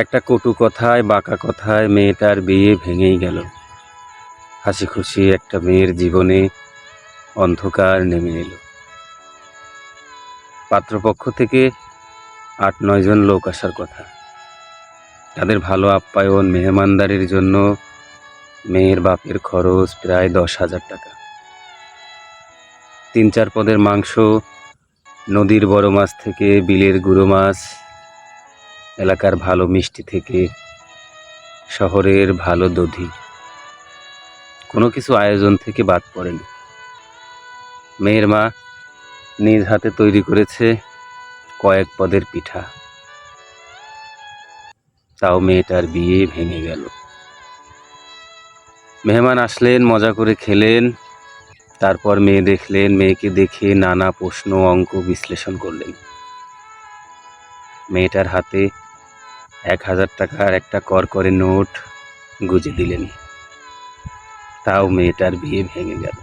একটা কটু কথায় বাঁকা কথায় মেয়েটার বিয়ে ভেঙেই গেল। হাসি খুশি একটা মেয়ের জীবনে অন্ধকার নেমে এলো। পাত্রপক্ষ থেকে ৮-৯ জন লোক আসার কথা। তাদের ভালো আপ্যায়ন মেহমানদারির জন্য মেয়ের বাপের খরচ প্রায় ১০,০০০ টাকা। ৩-৪ পদের মাংস, নদীর বড় মাছ থেকে বিলের গুঁড়ো মাছ, এলাকার ভালো মিষ্টি থেকে শহরের ভালো দধি, কোনো কিছু আয়োজন থেকে বাদ পড়েনি। মেয়ের মা নিজ হাতে তৈরি করেছে কয়েক পদের পিঠা। তাও মেয়েটার বিয়ে ভেঙে গেল। মেহমান আসলেন, মজা করে খেলেন, তারপর মেয়ে দেখলেন, মেয়েকে দেখে নানা প্রশ্ন অঙ্ক বিশ্লেষণ করলেন। মেয়েটার হাতে ১,০০০ টাকার একটা করকরে নোট গুঁজে দিলেন। তাও মেয়েটার বিয়ে ভেঙে গেল।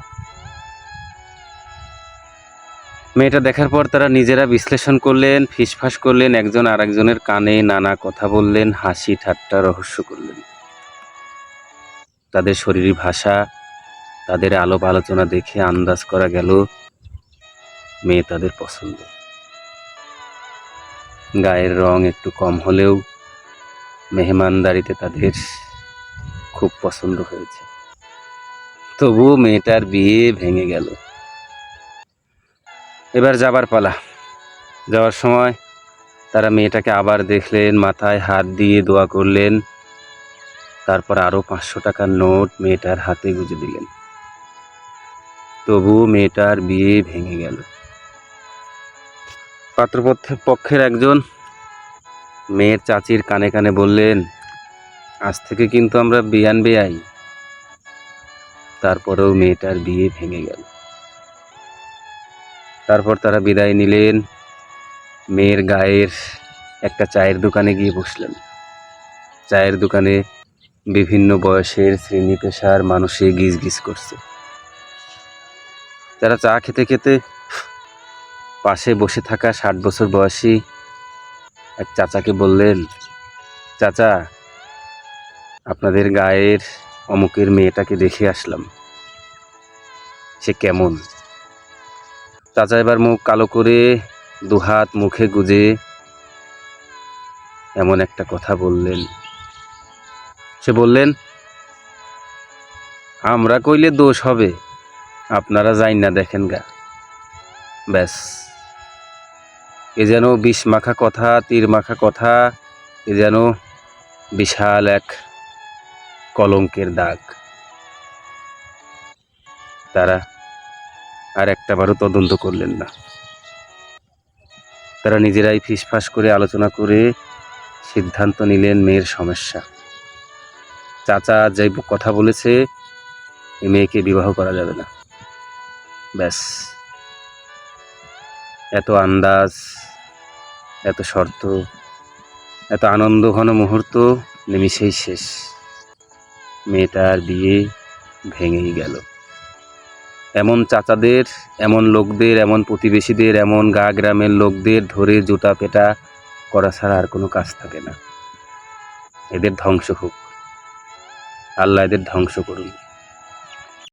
মেয়েটা দেখার পর তারা নিজেরা বিশ্লেষণ করলেন, ফিসফাস করলেন, একজন আরেকজনের কানে নানা কথা বললেন, হাসি ঠাট্টা রহস্য করলেন। তাদের শরীরী ভাষা, তাদের আলাপ আলোচনা দেখে আন্দাজ করা গেল মেয়ে তাদের পছন্দ। গায়ের রং একটু কম হলেও মেহমানদারিতে তাদের খুব পছন্দ হয়েছে। তবুও মেয়েটার বিয়ে ভেঙে গেল। এবার যাবার পালা। যাওয়ার সময় তারা মেয়েটাকে আবার দেখলেন, মাথায় হাত দিয়ে দোয়া করলেন, তারপর আরও ৫০০ টাকার নোট মেয়েটার হাতে গুঁজে দিলেন। তবুও মেয়েটার বিয়ে ভেঙে গেল। পাত্রপক্ষের একজন মেয়ের চাচির কানে কানে বললেন, আজ থেকে কিন্তু আমরা বিয়ান বেয়াই। তারপরেও মেয়েটার বিয়ে ভেঙে গেল। তারপর তারা বিদায় নিলেন, মেয়ের গায়ের একটা চায়ের দোকানে গিয়ে বসলেন। চায়ের দোকানে বিভিন্ন বয়সের শ্রেণী পেশার মানুষে গিজ গিজ করছে। তারা চা খেতে খেতে পাশে বসে থাকা ৬০ বছর বয়সী এক চাচাকে বললেন, চাচা, আপনাদের গায়ের অমুকের মেয়েটাকে দেখে আসলাম, সে কেমন? চাচা এবার মুখ কালো করে দুহাত মুখে গুজে এমন একটা কথা বললেন। সে বললেন, আমরা কইলে দোষ হবে, আপনারা যাই না দেখেন গা। ব্যাস, এ যেন বিষ মাখা কথা, তীর মাখা কথা, এ যেন বিশাল এক কলঙ্কের দাগ। তারা আর একটাবারও তদন্ত করলেন না। তারা নিজেরাই ফিসফাস করে আলোচনা করে সিদ্ধান্ত নিলেন মেয়ের সমস্যা। চাচা যে কথা বলেছে, এই মেয়েকে বিবাহ করা যাবে না। ব্যাস, এত আন্দাজ, এত শর্ত, এত আনন্দ ঘন মুহূর্ত নিমিষেই শেষ। মেয়েটার বিয়ে ভেঙেই গেল। এমন চাচাদের, এমন লোকদের, এমন প্রতিবেশীদের, এমন গা গ্রামের লোকদের ধরে জুতা পেটা করা ছাড়া আর কোনো কাজ থাকে না। এদের ধ্বংস হোক, আল্লাহ এদের ধ্বংস করুন।